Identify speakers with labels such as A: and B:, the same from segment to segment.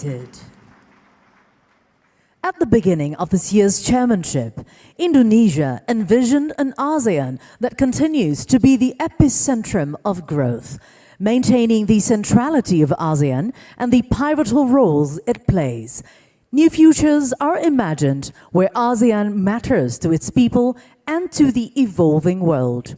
A: seated. At the beginning of this year's chairmanship, Indonesia envisioned an ASEAN that continues to be the epicentrum of growth, maintaining the centrality of ASEAN and the pivotal roles it plays. New futures are imagined where ASEAN matters to its people and to the evolving world.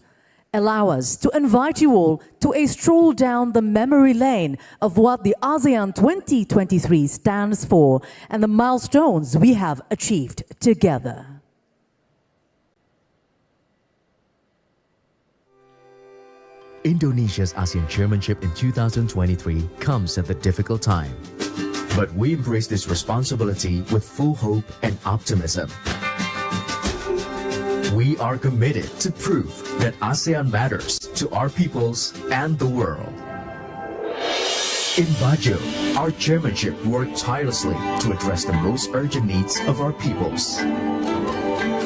A: Allow us to invite you all to a stroll down the memory lane of what the ASEAN 2023 stands for and the milestones we have achieved together.
B: Indonesia's ASEAN chairmanship in 2023 comes at a difficult time. But we embrace this responsibility with full hope and optimism. We are committed to prove that ASEAN matters to our peoples and the world. In Bajo, our chairmanship worked tirelessly to address the most urgent needs of our peoples.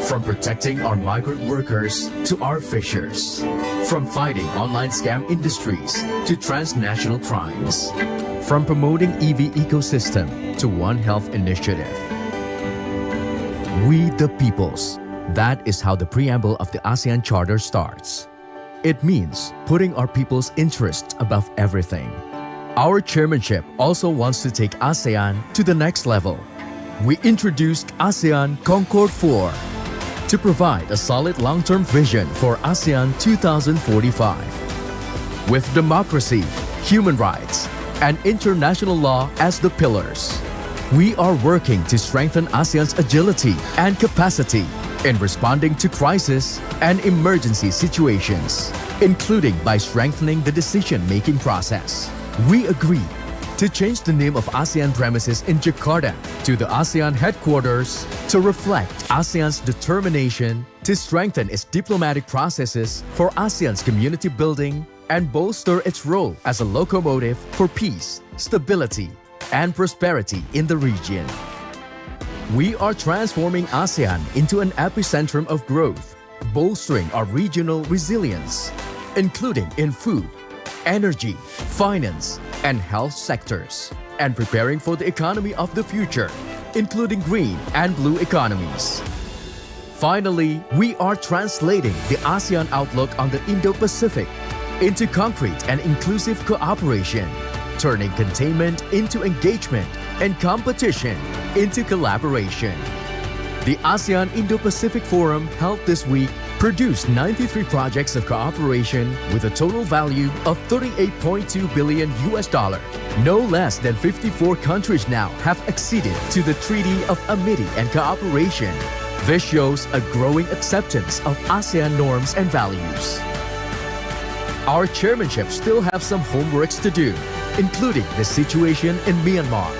B: From protecting our migrant workers to our fishers, from fighting online scam industries to transnational crimes, from promoting EV ecosystem to One Health initiative. We the peoples. That is how the preamble of the ASEAN Charter starts. It means putting our people's interests above everything. Our chairmanship also wants to take ASEAN to the next level. We introduced ASEAN Concord 4 to provide a solid long-term vision for ASEAN 2045. With democracy, human rights, and international law as the pillars, we are working to strengthen ASEAN's agility and capacity in responding to crisis and emergency situations, including by strengthening the decision-making process. We agree to change the name of ASEAN premises in Jakarta to the ASEAN headquarters to reflect ASEAN's determination to strengthen its diplomatic processes for ASEAN's community building and bolster its role as a locomotive for peace, stability, and prosperity in the region. We are transforming ASEAN into an epicentrum of growth, bolstering our regional resilience, including in food, energy, finance, and health sectors, and preparing for the economy of the future, including green and blue economies. Finally, we are translating the ASEAN outlook on the Indo-Pacific into concrete and inclusive cooperation, turning containment into engagement and competition into collaboration. The ASEAN Indo-Pacific Forum held this week produced 93 projects of cooperation with a total value of $38.2 billion. No less than 54 countries now have acceded to the Treaty of Amity and Cooperation. This shows a growing acceptance of ASEAN norms and values. Our chairmanship still have some homeworks to do, including the situation in Myanmar.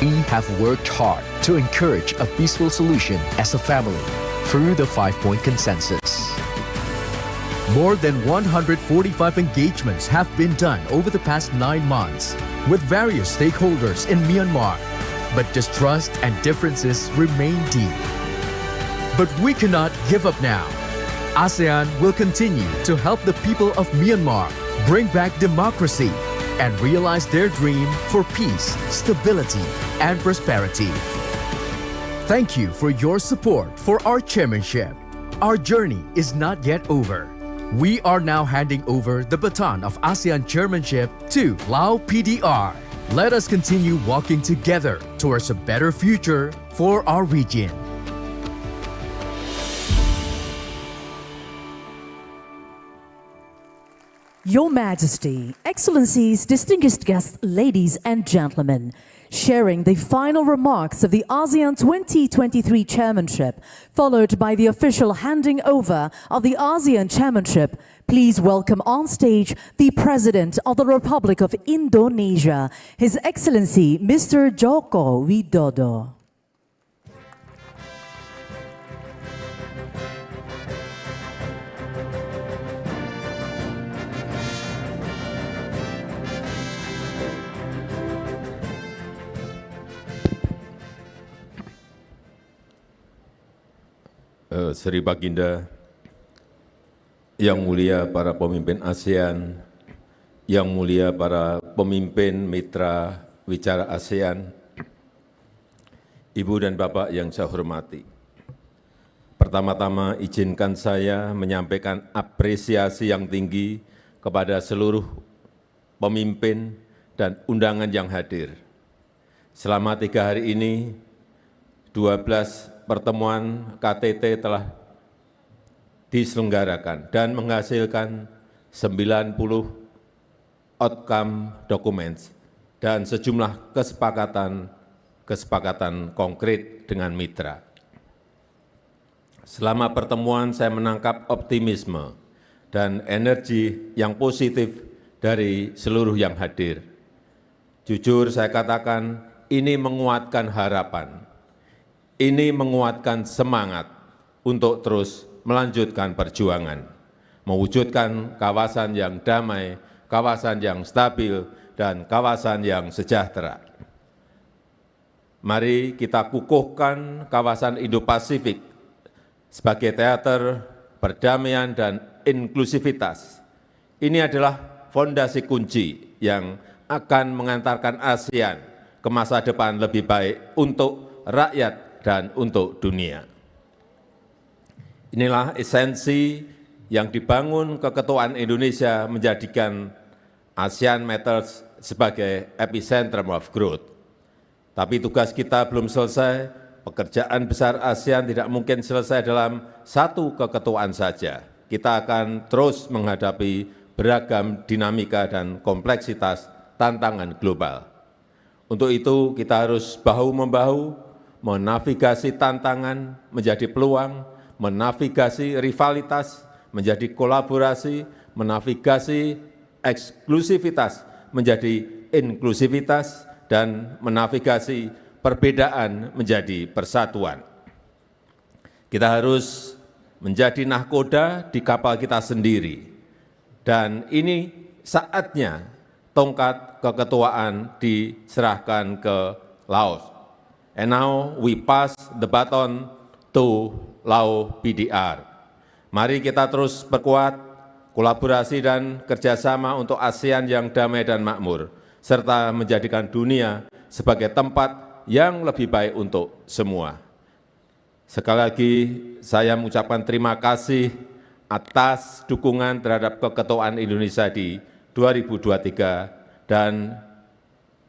B: We have worked hard to encourage a peaceful solution as a family through the 5-point consensus. More than 145 engagements have been done over the past 9 months with various stakeholders in Myanmar, but distrust and differences remain deep. But we cannot give up now. ASEAN will continue to help the people of Myanmar bring back democracy and realize their dream for peace, stability, and prosperity. Thank you for your support for our chairmanship. Our journey is not yet over. We are now handing over the baton of ASEAN chairmanship to Lao PDR. Let us continue walking together towards a better future for our region.
A: Your Majesty, Excellencies, distinguished guests, ladies and gentlemen, sharing the final remarks of the ASEAN 2023 chairmanship, followed by the official handing over of the ASEAN chairmanship, please welcome on stage the President of the Republic of Indonesia, His Excellency Mr. Joko Widodo.
C: Sri Baginda, yang mulia para pemimpin ASEAN, yang mulia para pemimpin mitra wicara ASEAN, Ibu dan Bapak yang saya hormati. Pertama-tama izinkan saya menyampaikan apresiasi yang tinggi kepada seluruh pemimpin dan undangan yang hadir. Selama 3 hari ini, 12 pertemuan KTT telah diselenggarakan dan menghasilkan 90 outcome documents dan sejumlah kesepakatan konkret dengan mitra. Selama pertemuan saya menangkap optimisme dan energi yang positif dari seluruh yang hadir. Jujur saya katakan, ini menguatkan harapan, ini menguatkan semangat untuk terus melanjutkan perjuangan, mewujudkan kawasan yang damai, kawasan yang stabil, dan kawasan yang sejahtera. Mari kita kukuhkan kawasan Indo-Pasifik sebagai teater perdamaian dan inklusivitas. Ini adalah fondasi kunci yang akan mengantarkan ASEAN ke masa depan lebih baik untuk rakyat dan untuk dunia. Inilah esensi yang dibangun keketuaan Indonesia menjadikan ASEAN Matters sebagai epicentrum of growth. Tapi tugas kita belum selesai, pekerjaan besar ASEAN tidak mungkin selesai dalam satu keketuaan saja. Kita akan terus menghadapi beragam dinamika dan kompleksitas tantangan global. Untuk itu kita harus bahu-membahu, menavigasi tantangan menjadi peluang, menavigasi rivalitas menjadi kolaborasi, menavigasi eksklusivitas menjadi inklusivitas, dan menavigasi perbedaan menjadi persatuan. Kita harus menjadi nahkoda di kapal kita sendiri, dan ini saatnya tongkat keketuaan diserahkan ke Laos. And now we pass the baton to Lao PDR. Mari kita terus perkuat kolaborasi dan kerjasama untuk ASEAN yang damai dan makmur, serta menjadikan dunia sebagai tempat yang lebih baik untuk semua. Sekali lagi, saya mengucapkan terima kasih atas dukungan terhadap keketuaan Indonesia di 2023, dan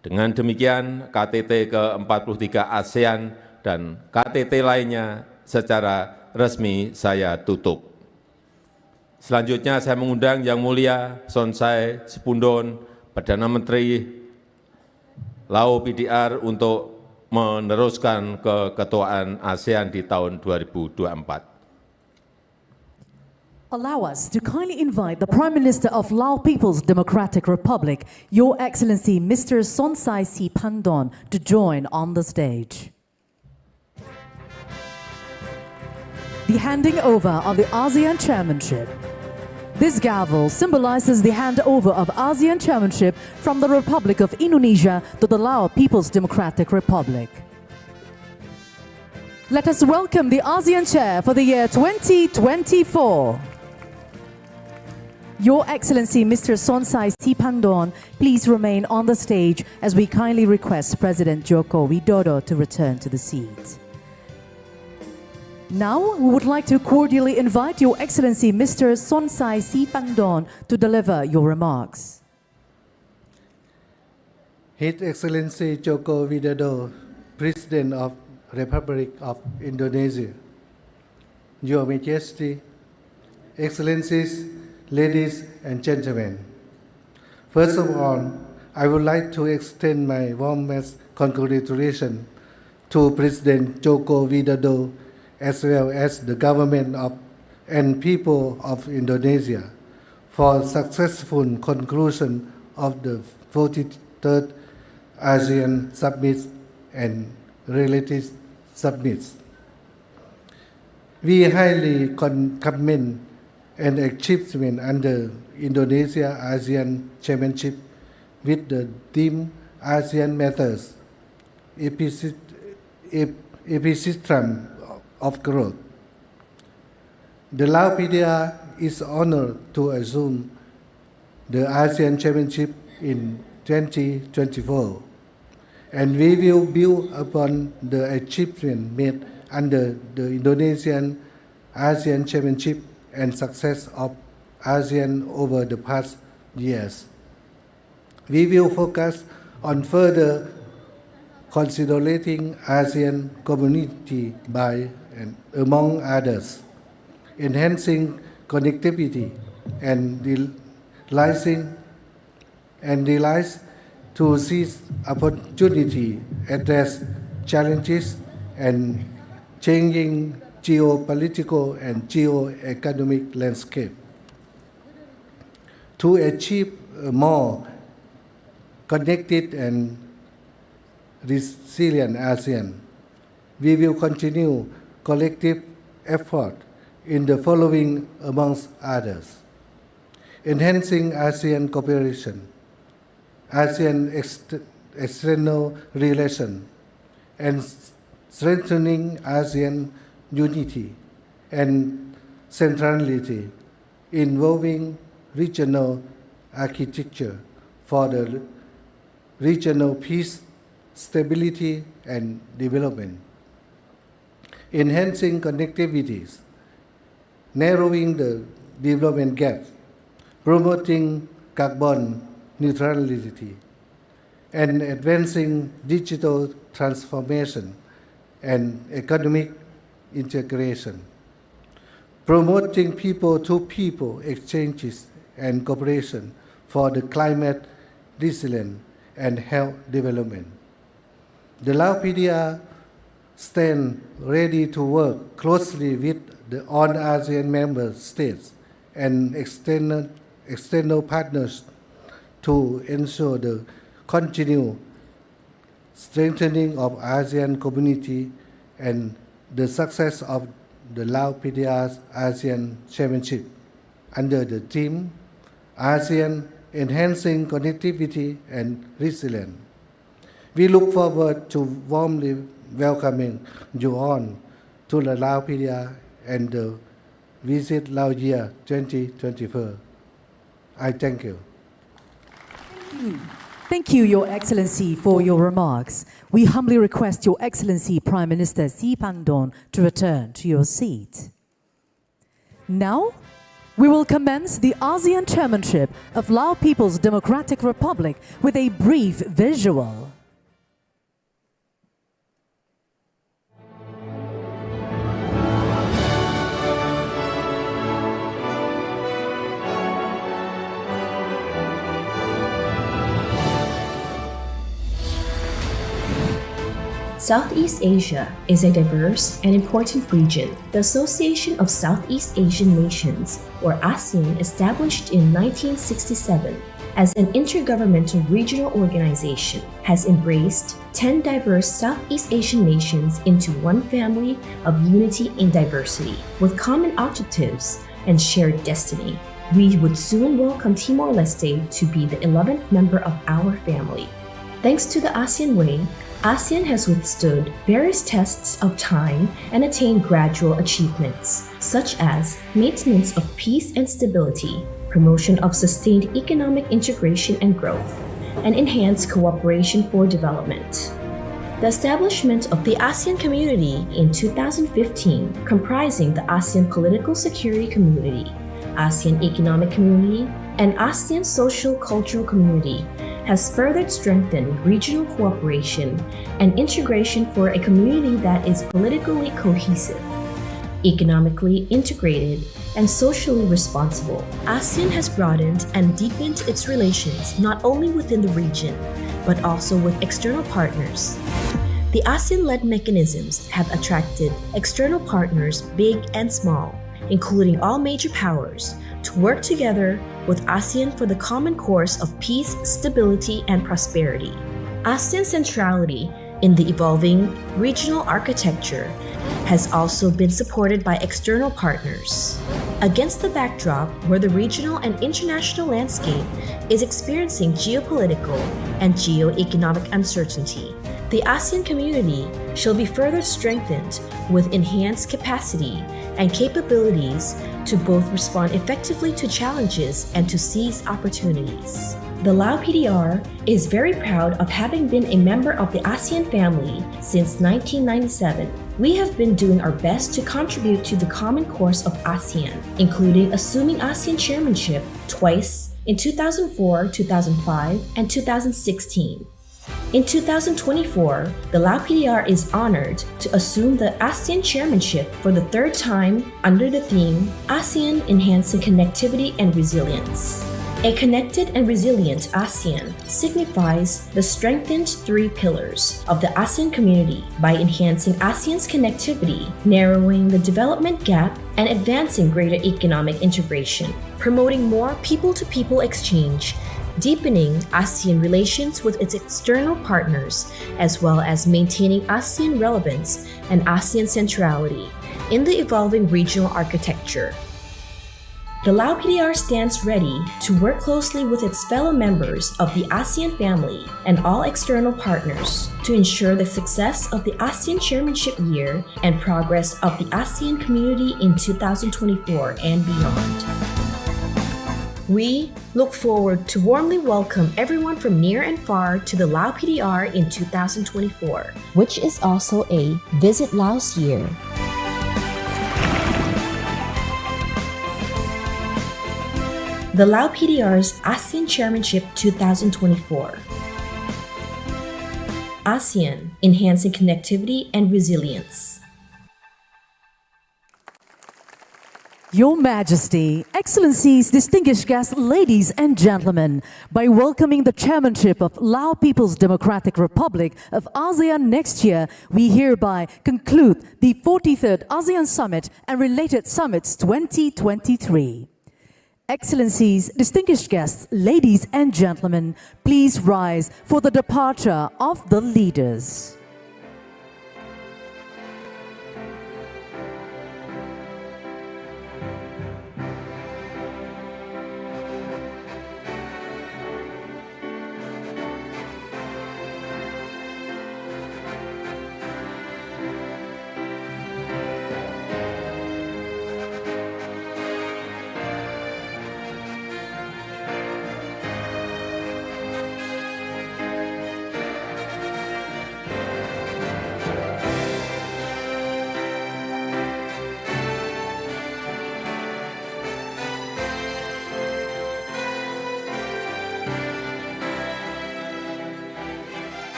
C: dengan demikian KTT ke-43 ASEAN dan KTT lainnya secara resmi saya tutup. Selanjutnya saya mengundang Yang Mulia Sonsai Sipundon, Perdana Menteri Lao PDR untuk meneruskan keketuaan ASEAN di tahun 2024.
A: Allow us to kindly invite the Prime Minister of Lao People's Democratic Republic, Your Excellency Mr. Sonsai Siphandon, to join on the stage. The handing over of the ASEAN Chairmanship. This gavel symbolizes the handover of ASEAN Chairmanship from the Republic of Indonesia to the Lao People's Democratic Republic. Let us welcome the ASEAN Chair for the year 2024. Your Excellency Mr. Sonsai Siphandon, please remain on the stage as we kindly request President Joko Widodo to return to the seat. Now, we would like to cordially invite Your Excellency Mr. Sonsai Siphandon to deliver your remarks.
D: His Excellency Joko Widodo, President of Republic of Indonesia, Your Majesty, Excellencies, ladies and gentlemen. First of all, I would like to extend my warmest congratulations to President Joko Widodo as well as the government of and people of Indonesia for successful conclusion of the 43rd ASEAN Summit and related summits. We highly commend an achievement under Indonesia ASEAN Chairmanship with the theme ASEAN Matters, epicentrum of growth. The Lao PDR is honored to assume the ASEAN Chairmanship in 2024 and we will build upon the achievement made under the Indonesian ASEAN Chairmanship and success of ASEAN over the past years. We will focus on further consolidating ASEAN community by, and among others, enhancing connectivity and realize to seize opportunity, address challenges, and changing geopolitical and geo-economic landscape. To achieve a more connected and resilient ASEAN, we will continue collective effort in the following amongst others: enhancing ASEAN cooperation, ASEAN external relations, and strengthening ASEAN unity and centrality, involving regional architecture for the regional peace, stability, and development. Enhancing connectivities, narrowing the development gap, promoting carbon neutrality, and advancing digital transformation and economic integration. Promoting people-to-people exchanges and cooperation for the climate resilience and health development. The Lao PDR stands ready to work closely with all ASEAN member states and external partners to ensure the continued strengthening of ASEAN community and the success of the Lao PDR's ASEAN Chairmanship under the theme ASEAN Enhancing Connectivity and Resilience. We look forward to warmly welcoming you all to the Lao PDR and the Visit Lao Year 2024. I thank you.
A: Thank you, Your Excellency, for your remarks. We humbly request Your Excellency Prime Minister Si Pangdon to return to your seat. Now, we will commence the ASEAN Chairmanship of Lao People's Democratic Republic with a brief visual.
E: Southeast Asia is a diverse and important region. The Association of Southeast Asian Nations, or ASEAN, established in 1967 as an intergovernmental regional organization, has embraced 10 diverse Southeast Asian nations into one family of unity in diversity, with common objectives and shared destiny. We would soon welcome Timor-Leste to be the 11th member of our family. Thanks to the ASEAN Way, ASEAN has withstood various tests of time and attained gradual achievements, such as maintenance of peace and stability, promotion of sustained economic integration and growth, and enhanced cooperation for development. The establishment of the ASEAN Community in 2015, comprising the ASEAN Political Security Community, ASEAN Economic Community, and ASEAN Social Cultural Community, has further strengthened regional cooperation and integration for a community that is politically cohesive, economically integrated, and socially responsible. ASEAN has broadened and deepened its relations not only within the region, but also with external partners. The ASEAN-led mechanisms have attracted external partners, big and small, including all major powers, to work together with ASEAN for the common course of peace, stability, and prosperity. ASEAN's centrality in the evolving regional architecture has also been supported by external partners. Against the backdrop where the regional and international landscape is experiencing geopolitical and geo-economic uncertainty, The ASEAN community shall be further strengthened with enhanced capacity and capabilities to both respond effectively to challenges and to seize opportunities. The Lao PDR is very proud of having been a member of the ASEAN family since 1997. We have been doing our best to contribute to the common course of ASEAN, including assuming ASEAN chairmanship twice in 2004, 2005, and 2016. In 2024, the Lao PDR is honored to assume the ASEAN chairmanship for the third time under the theme ASEAN Enhancing Connectivity and Resilience. A connected and resilient ASEAN signifies the strengthened three pillars of the ASEAN community by enhancing ASEAN's connectivity, narrowing the development gap, and advancing greater economic integration, promoting more people-to-people exchange, deepening ASEAN relations with its external partners, as well as maintaining ASEAN relevance and ASEAN centrality in the evolving regional architecture. The Lao PDR stands ready to work closely with its fellow members of the ASEAN family and all external partners to ensure the success of the ASEAN chairmanship year and progress of the ASEAN community in 2024 and beyond. We look forward to warmly welcome everyone from near and far to the Lao PDR in 2024, which is also a Visit Laos year. The Lao PDR's ASEAN Chairmanship 2024. ASEAN Enhancing Connectivity and Resilience.
A: Your Majesty, Excellencies, distinguished guests, ladies and gentlemen, by welcoming the chairmanship of Lao People's Democratic Republic of ASEAN next year, we hereby conclude the 43rd ASEAN Summit and related summits 2023. Excellencies, distinguished guests, ladies and gentlemen, please rise for the departure of the leaders.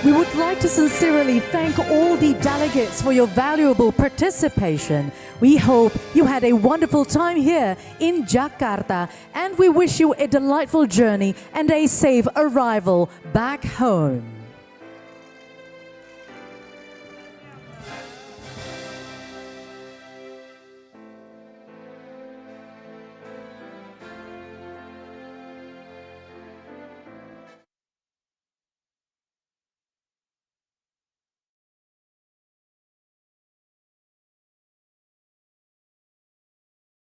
A: We would like to sincerely thank all the delegates for your valuable participation. We hope you had a wonderful time here in Jakarta, and we wish you a delightful journey and a safe arrival back home.